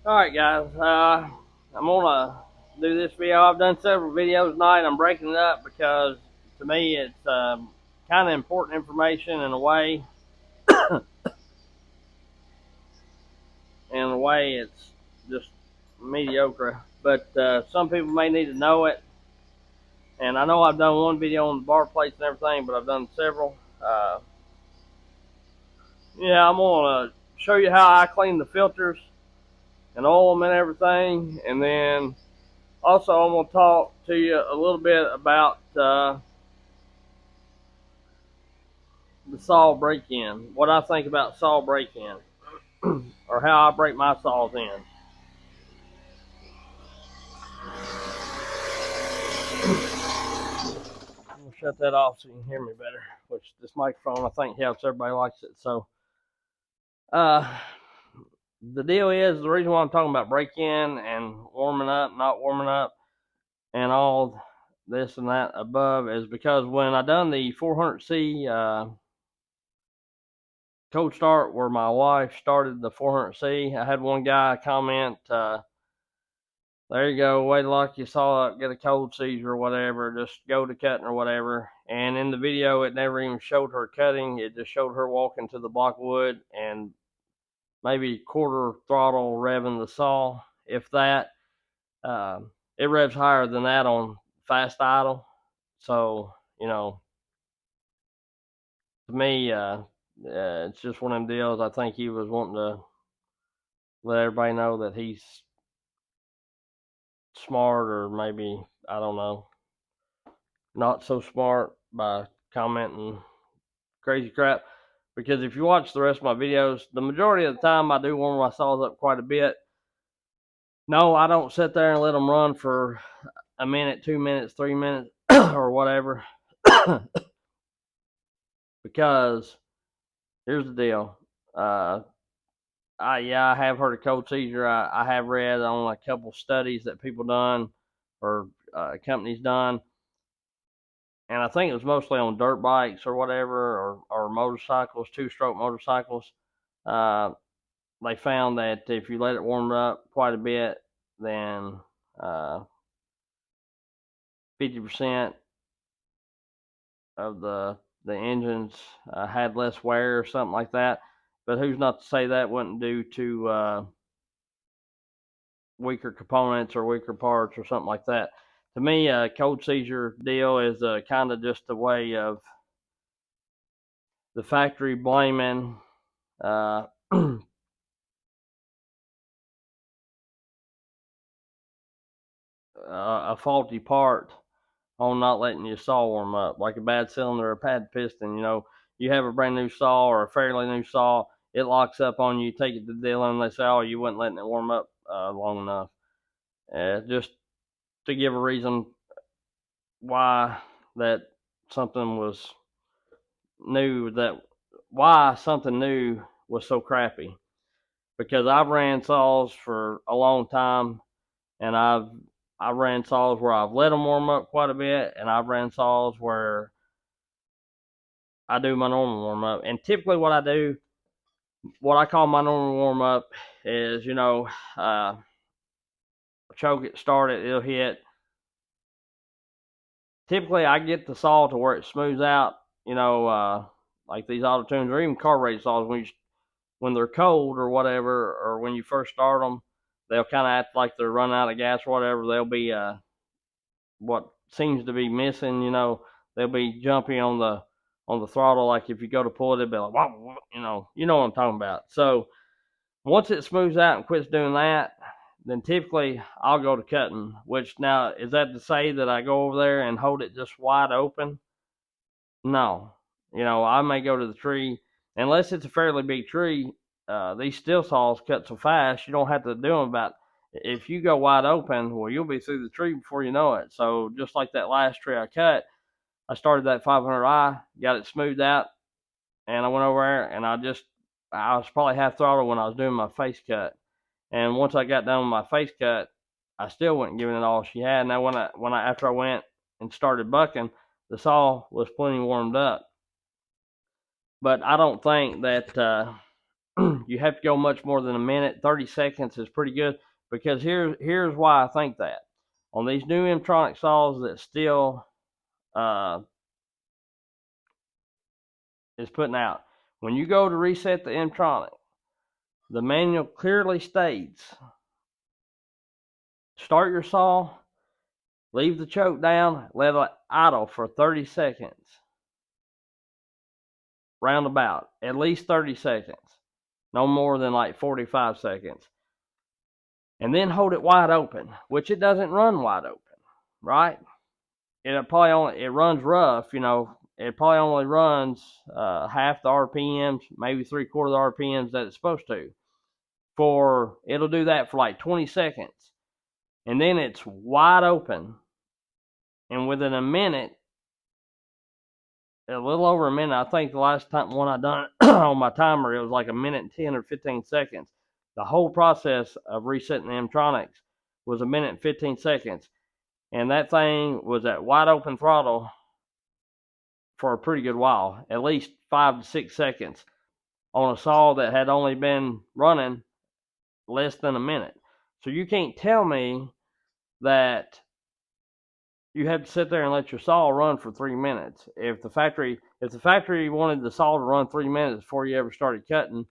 Alright guys, I'm gonna do this video. I've done several videos tonight. I'm breaking it up because to me it's kind of important information in a way. In a way it's just mediocre, but some people may need to know it. And I know I've done one video on the bar plates and everything, but I've done several. Yeah, I'm gonna show you how I clean the filters and oil them and everything, and then also I'm gonna talk to you a little bit about the saw break-in, what I think about saw break-in, or how I break my saws in. I'm gonna shut that off so you can hear me better. Which this microphone I think helps. Everybody likes it. So, uh, the deal is the reason why I'm talking about break-in and warming up, not warming up, and all this and that above is because when I done the 400C cold start where my wife started the 400C, I had one guy comment. There you go. Wait till like you saw it, get a cold seizure or whatever. Just go to cutting or whatever. And in the video, it never even showed her cutting. It just showed her walking to the block of wood and maybe quarter throttle revving the saw, if that. It revs higher than that on fast idle. So, to me, it's just one of them deals. I think he was wanting to let everybody know that he's smart, or maybe, I don't know, not so smart by commenting crazy crap. Because if you watch the rest of my videos, the majority of the time I do warm my saws up quite a bit. No, I don't sit there and let them run for a minute, 2 minutes, 3 minutes, or whatever. Because here's the deal. Uh, I have heard of cold seizure. I have read on a couple studies that people done, or companies done, and I think it was mostly on dirt bikes or whatever, or motorcycles, two-stroke motorcycles. Uh, they found that if you let it warm up quite a bit, then 50% of the engines had less wear or something like that. But who's not to say that wasn't due to weaker components or weaker parts or something like that? To me, a cold seizure deal is kind of just a way of the factory blaming uh, a faulty part on not letting your saw warm up, like a bad cylinder or a pad piston. You have a brand new saw or a fairly new saw, it locks up on you. You take it to the dealer and they say, "Oh, you wasn't letting it warm up long enough." Just to give a reason why that something was new, that why something new was so crappy. Because I've ran saws for a long time, and I ran saws where I've let them warm up quite a bit, and I've ran saws where I do my normal warm up. And typically, what I do, what I call my normal warm up, is choke it, start it, it'll hit. Typically, I get the saw to where it smooths out. Like these auto tunes or even carbureted saws, when they're cold or whatever, or when you first start them, they'll kind of act like they're running out of gas or whatever. They'll be what seems to be missing. They'll be jumpy on the throttle. Like if you go to pull it, they'll be like, wow, you know what I'm talking about. So once it smooths out and quits doing that, then typically I'll go to cutting. Which, now, is that to say that I go over there and hold it just wide open? No. I may go to the tree, unless it's a fairly big tree. These steel saws cut so fast, you don't have to do them about. If you go wide open, well, you'll be through the tree before you know it. So just like that last tree I cut, I started that 500i, got it smoothed out, and I went over there and I was probably half throttle when I was doing my face cut. And once I got done with my face cut, I still wasn't giving it all she had. Now when I after I went and started bucking, the saw was plenty warmed up. But I don't think that you have to go much more than a minute. 30 seconds is pretty good, because here's why I think that. On these new M-Tronic saws that still is putting out, when you go to reset the M-Tronic, the manual clearly states, start your saw, leave the choke down, let it idle for 30 seconds. Roundabout, at least 30 seconds. No more than like 45 seconds. And then hold it wide open, which it doesn't run wide open, right? It runs rough, it probably only runs half the RPMs, maybe 3/4 the RPMs that it's supposed to. It'll do that for like 20 seconds. And then it's wide open. And within a minute, a little over a minute, I think the last time one I done on my timer, it was like a minute and 10 or 15 seconds. The whole process of resetting the M-Tronics was a minute and 15 seconds. And that thing was at wide open throttle for a pretty good while, at least 5 to 6 seconds, on a saw that had only been running less than a minute. So you can't tell me that you have to sit there and let your saw run for 3 minutes. If the factory wanted the saw to run 3 minutes before you ever started cutting,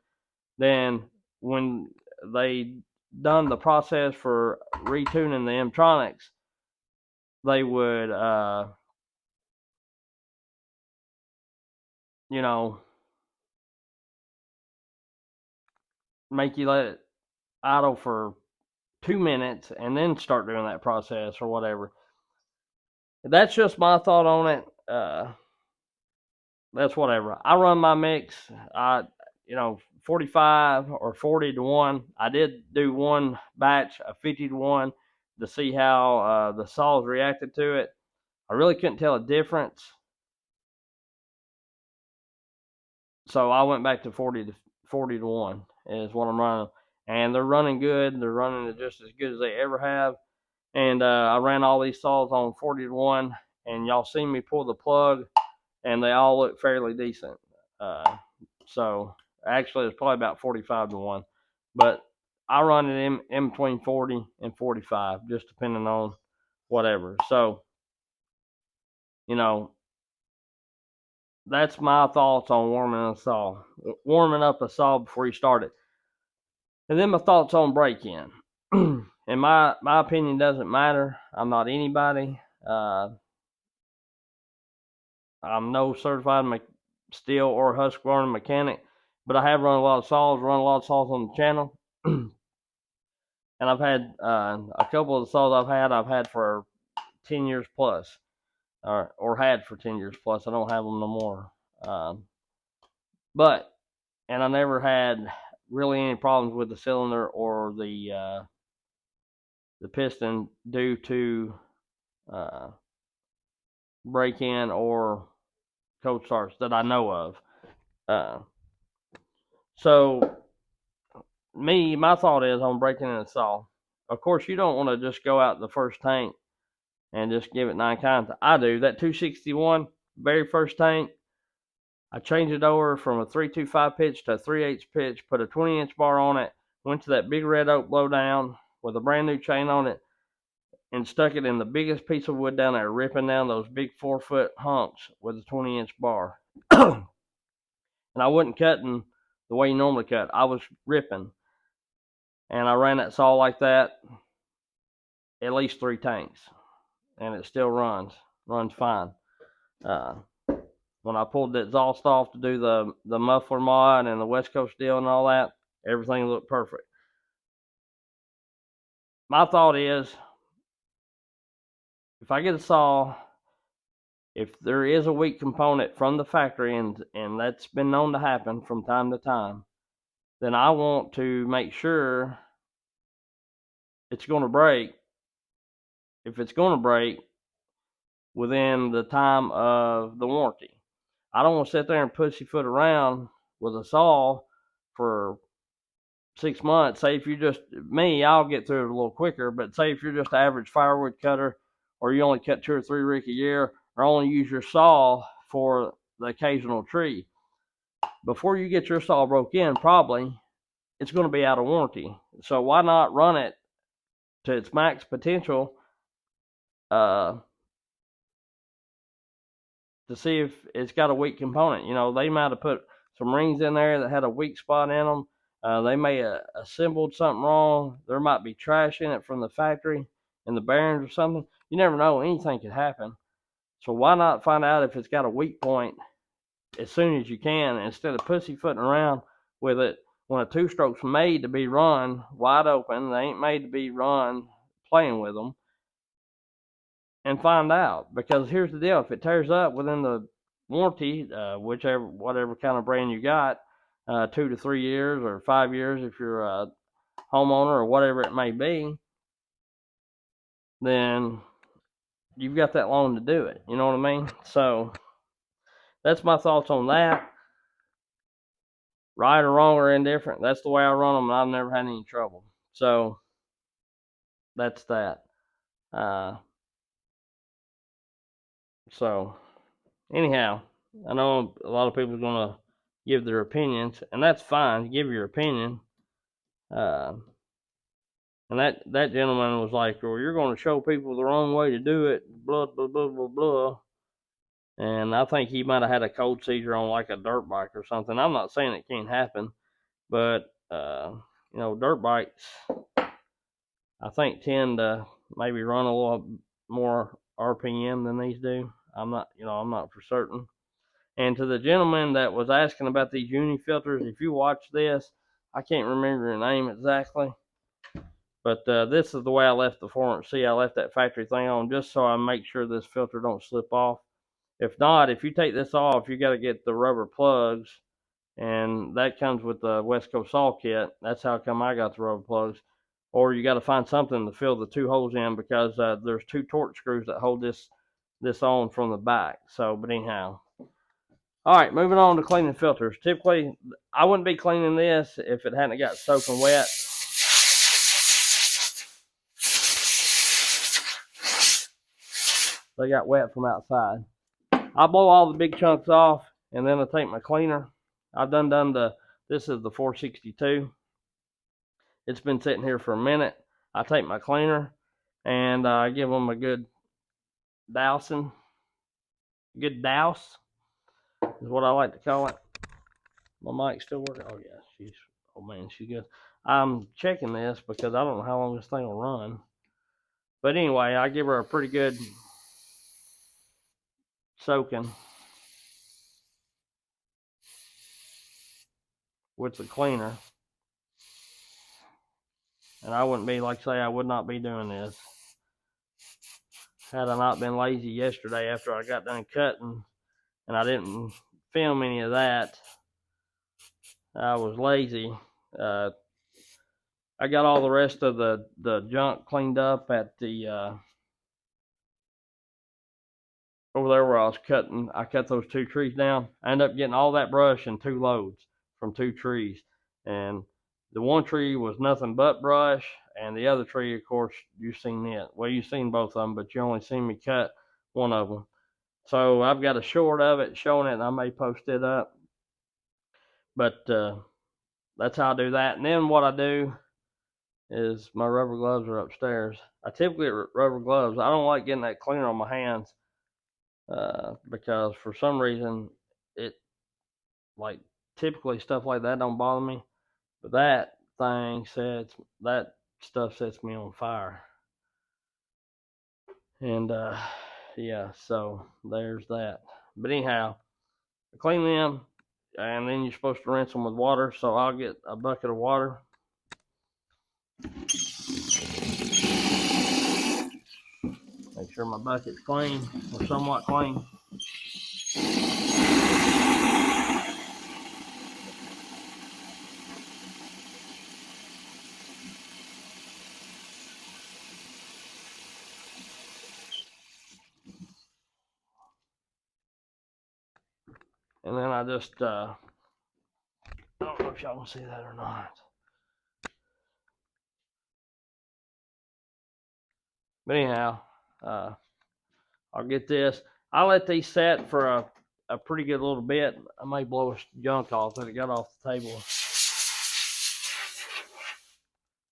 then when they done the process for retuning the M-Tronics, they would make you let it idle for 2 minutes and then start doing that process or whatever. That's just my thought on it. That's whatever. I run my mix, 45 or 40 to 1. I did do one batch of 50 to 1 to see how the saws reacted to it. I really couldn't tell a difference, so I went back to 40 to 1 is what I'm running. And they're running good. They're running just as good as they ever have. And I ran all these saws on 40 to 1, and y'all seen me pull the plug, and they all look fairly decent. So actually, it's probably about 45 to 1, but I run it in between 40 and 45, just depending on whatever. So, that's my thoughts on warming up a saw before you start it. And then my thoughts on break-in. And my opinion doesn't matter. I'm not anybody. I'm no certified steel or Husqvarna mechanic, but I have run a lot of saws on the channel. And I've had a couple of the saws I've had for 10 years plus, or had for 10 years plus. I don't have them no more. And I never had really any problems with the cylinder or the piston due to break-in or cold starts that I know of. So my thought is on breaking in a saw. Of course, you don't want to just go out the first tank and just give it 9 times. I do. That 261, very first tank, I changed it over from a 325 pitch to a 3/8 pitch, put a 20-inch bar on it, went to that big red oak blowdown with a brand new chain on it, and stuck it in the biggest piece of wood down there, ripping down those big 4-foot hunks with a 20-inch bar. And I wasn't cutting the way you normally cut. I was ripping. And I ran that saw like that at least 3 tanks. And it still runs fine. When I pulled that exhaust off to do the muffler mod and the West Coast deal and all that, everything looked perfect. My thought is, if I get a saw, if there is a weak component from the factory, and that's been known to happen from time to time, then I want to make sure it's going to break. If it's going to break within the time of the warranty, I don't want to sit there and pussyfoot around with a saw for 6 months. Say if you just me, I'll get through it a little quicker. But say if you're just an average firewood cutter, or you only cut 2 or 3 rick a year, or only use your saw for the occasional tree, before you get your saw broke in, probably it's going to be out of warranty. So why not run it to its max potential to see if it's got a weak component? You know, they might have put some rings in there that had a weak spot in them. They may have assembled something wrong. There might be trash in it from the factory in the bearings or something. You never know. Anything could happen. So why not find out if it's got a weak point as soon as you can, instead of pussyfooting around with it when a two-stroke's made to be run wide open. They ain't made to be run playing with them. And find out, because here's the deal: if it tears up within the warranty, whatever kind of brand you got, 2 to 3 years or 5 years if you're a homeowner or whatever it may be, then you've got that long to do it. You know what I mean? So that's my thoughts on that. Right or wrong or indifferent, that's the way I run them, and I've never had any trouble. So that's that. So anyhow, I know a lot of people are going to give their opinions, and that's fine. Give your opinion. And that gentleman was like, "Well, you're going to show people the wrong way to do it." Blah blah blah blah blah. And I think he might have had a cold seizure on like a dirt bike or something. I'm not saying it can't happen, but dirt bikes, I think, tend to maybe run a little more RPM than these do. I'm not for certain. And to the gentleman that was asking about these uni filters, if you watch this, I can't remember your name exactly, but this is the way I left the 400C. I left that factory thing on just so I make sure this filter don't slip off. If not, if you take this off, you got to get the rubber plugs, and that comes with the West Coast Saw kit. That's how come I got the rubber plugs. Or you got to find something to fill the 2 holes in, because there's 2 torque screws that hold this on from the back. So, but anyhow. All right, moving on to cleaning filters. Typically, I wouldn't be cleaning this if it hadn't got soaking wet. They got wet from outside. I blow all the big chunks off, and then I take my cleaner. I've done this is the 462. It's been sitting here for a minute. I take my cleaner, and I give them a good dousing. Good douse is what I like to call it. My mic's still working. Oh yeah, she's good. I'm checking this because I don't know how long this thing will run. But anyway, I give her a pretty good soaking with the cleaner. And I wouldn't be, like I say, I would not be doing this had I not been lazy yesterday after I got done cutting, and I didn't film any of that. I was lazy. I got all the rest of the junk cleaned up at the over there where I was cutting. I cut those 2 trees down. I ended up getting all that brush in 2 loads from 2 trees. And the one tree was nothing but brush, and the other tree, of course, you've seen it. Well, you've seen both of them, but you only seen me cut one of them. So I've got a short of it showing it, and I may post it up. But that's how I do that. And then what I do is my rubber gloves are upstairs. I typically rubber gloves. I don't like getting that cleaner on my hands because for some reason it, like, typically stuff like that don't bother me, but that stuff sets me on fire. And yeah, so there's that. But anyhow, clean them, and then you're supposed to rinse them with water. So I'll get a bucket of water. Make sure my bucket's clean, or somewhat clean. And then I just, I don't know if y'all can see that or not. But anyhow, I'll get this. I let these set for a pretty good little bit. I may blow a junk off that it got off the table.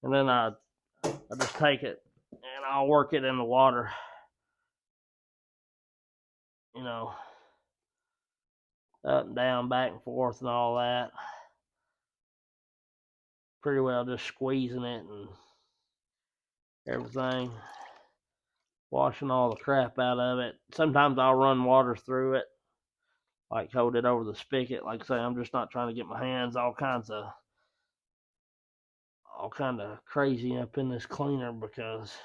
and then I just take it and I'll work it in the water, you know, up and down, back and forth, and all that. Pretty well just squeezing it and everything, washing all the crap out of it. Sometimes I'll run water through it, like hold it over the spigot. Like I say, I'm just not trying to get my hands all kinds of crazy up in this cleaner, because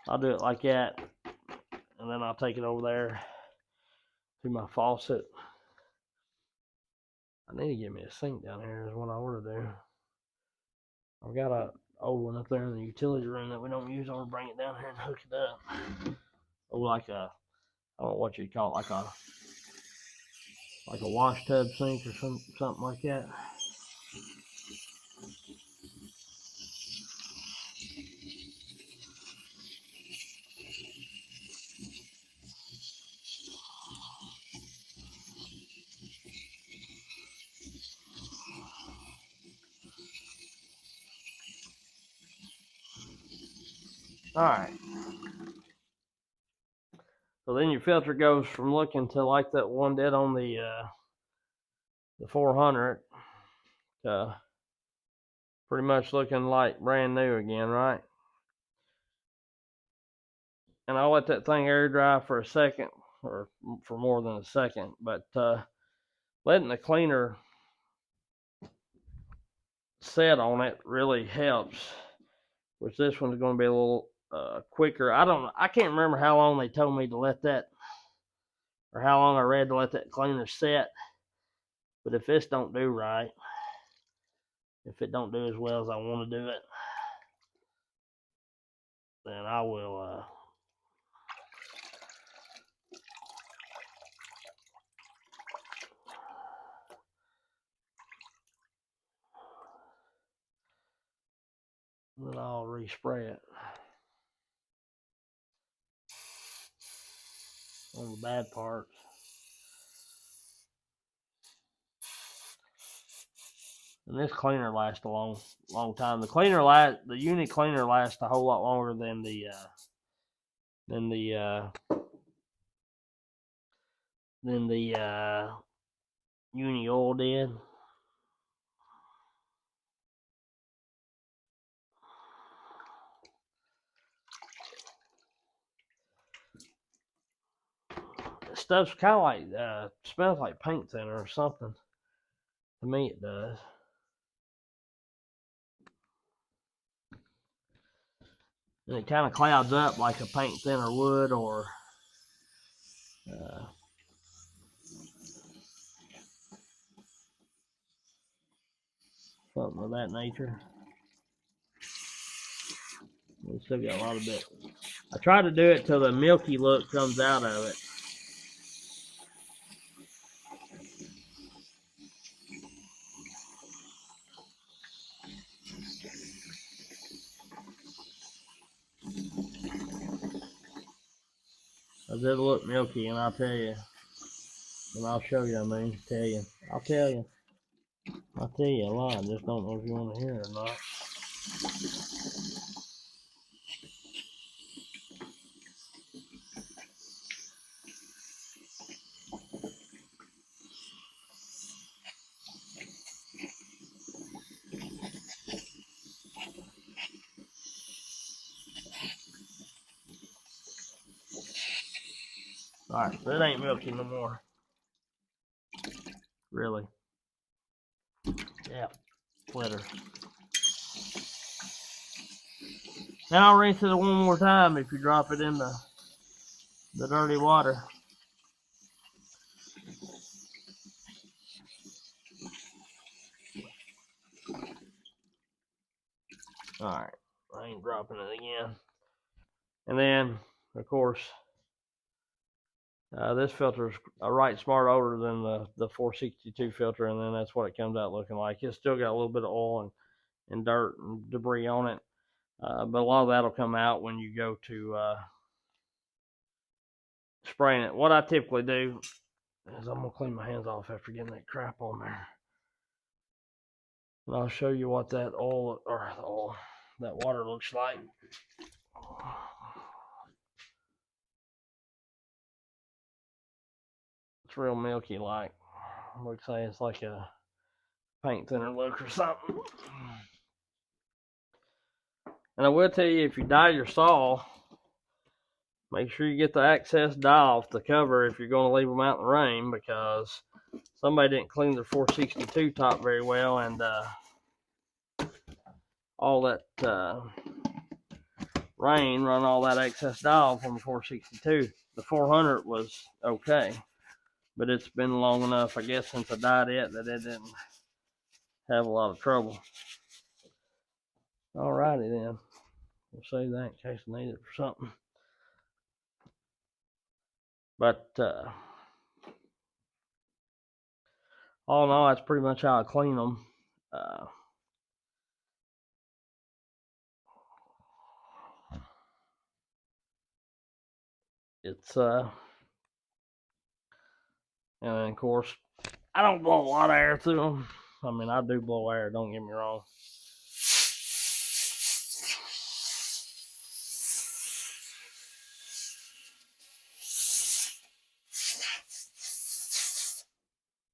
I'll do it like that, and then I'll take it over there to my faucet. I need to get me a sink down here is what I want to do. I've got a old one up there in the utility room that we don't use. I want to bring it down here and hook it up. Oh, like a, I don't know what you'd call it, like a wash tub sink or something like that. All right. So then your filter goes from looking to like that one did on the 400 to pretty much looking like brand new again, right? And I'll let that thing air dry for a second, or for more than a second, but letting the cleaner set on it really helps, which this one's going to be a little quicker. I can't remember how long they told me to let that, or how long I read to let that cleaner set, but if this don't do right, if it don't do as well as I want to do it, then I will then I'll respray it on the bad parts. And this cleaner lasts a long time. The Uni cleaner lasts a whole lot longer than the Uni oil did. This stuff's kind of like smells like paint thinner or something. To me, it does. And it kind of clouds up like a paint thinner would, or something of that nature. We still got a lot of it. I try to do it till the milky look comes out of it. I did look milky, and I'll tell you, and I'll show you. I'll tell you a lot. I just don't know if you want to hear it or not. Alright, so it ain't milky no more. Really. Yeah, flitter. Now I'll rinse it one more time if you drop it in the dirty water. Alright, I ain't dropping it again. And then, of course, this filter is a right smart older than the 462 filter, and then that's what it comes out looking like. It's still got a little bit of oil and dirt and debris on it, but a lot of that will come out when you go to spraying it. What I typically do is I'm going to clean my hands off after getting that crap on there. And I'll show you what that that water looks like. It's real milky like. Looks like it's like a paint thinner look or something. And I will tell you, if you dye your saw, make sure you get the access dye off the cover if you're going to leave them out in the rain, because somebody didn't clean their 462 top very well, and all that rain run all that excess dye off on the 462. The 400 was okay, but it's been long enough, I guess, since I dyed it that it didn't have a lot of trouble. Alrighty then. We'll save that in case I need it for something. But all in all, that's pretty much how I clean them. It's and then of course I don't blow a lot of air through them. I mean, I do blow air, don't get me wrong.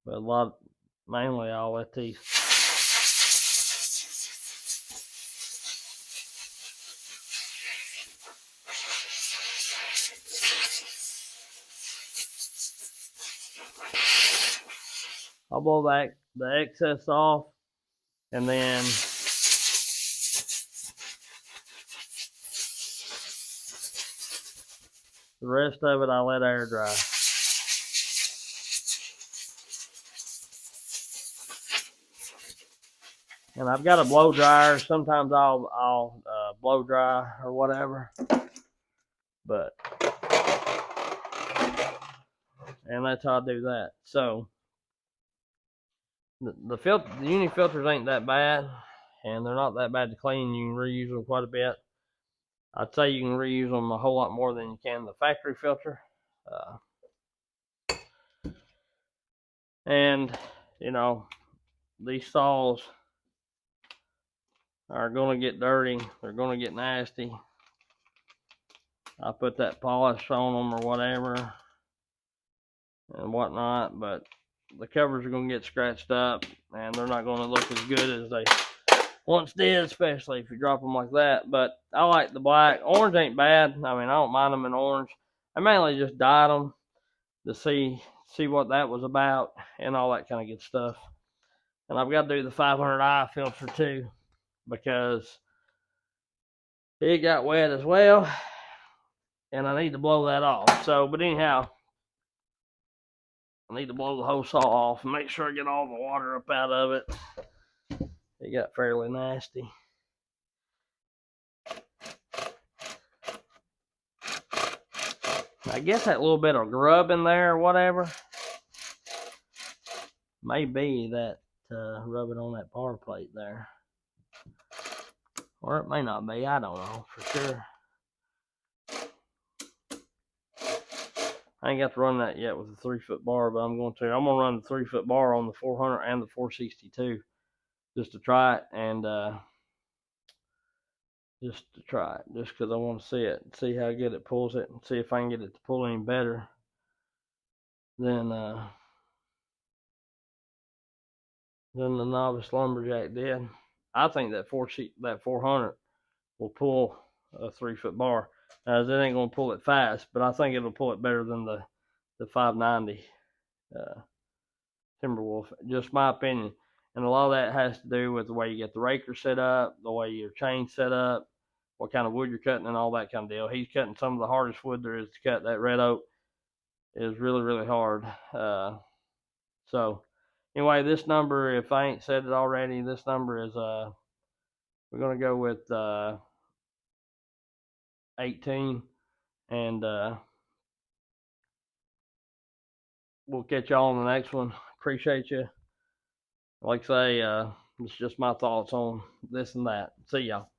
But mainly I'll let these. I'll blow the excess off, and then the rest of it I let air dry. And I've got a blow dryer. Sometimes I'll blow dry or whatever, and that's how I do that. So the uni filters ain't that bad, and they're not that bad to clean. You can reuse them quite a bit. I'd say you can reuse them a whole lot more than you can the factory filter. And you know, these saws are going to get dirty. They're going to get nasty. I put that polish on them or whatever and whatnot, but the covers are going to get scratched up, and they're not going to look as good as they once did, especially if you drop them like that. But I like the black. Orange ain't bad. I mean, I don't mind them in orange. I mainly just dyed them to see what that was about and all that kind of good stuff. And I've got to do the 500i filter too, because it got wet as well, and I need to blow that off. So, but anyhow, I need to blow the whole saw off and make sure I get all the water up out of it. It got fairly nasty. I guess that little bit of grub in there or whatever may be that rubbing on that bar plate there. Or it may not be. I don't know for sure. I ain't got to run that yet with the 3-foot bar, but I'm going to. I'm going to run the 3-foot bar on the 400 and the 462 just to try it, and just because I want to see it, see how good it pulls it, and see if I can get it to pull any better than the novice lumberjack did. I think that 400 will pull a 3-foot bar. As it ain't gonna pull it fast, but I think it'll pull it better than the 590 Timberwolf. Just my opinion. And a lot of that has to do with the way you get the raker set up, the way your chain's set up, what kind of wood you're cutting, and all that kind of deal. He's cutting some of the hardest wood there is to cut. That red oak is really, really hard. So anyway, this number, if I ain't said it already, this number is we're gonna go with 18, and we'll catch y'all on the next one. Appreciate you. Like I say, it's just my thoughts on this and that. See y'all.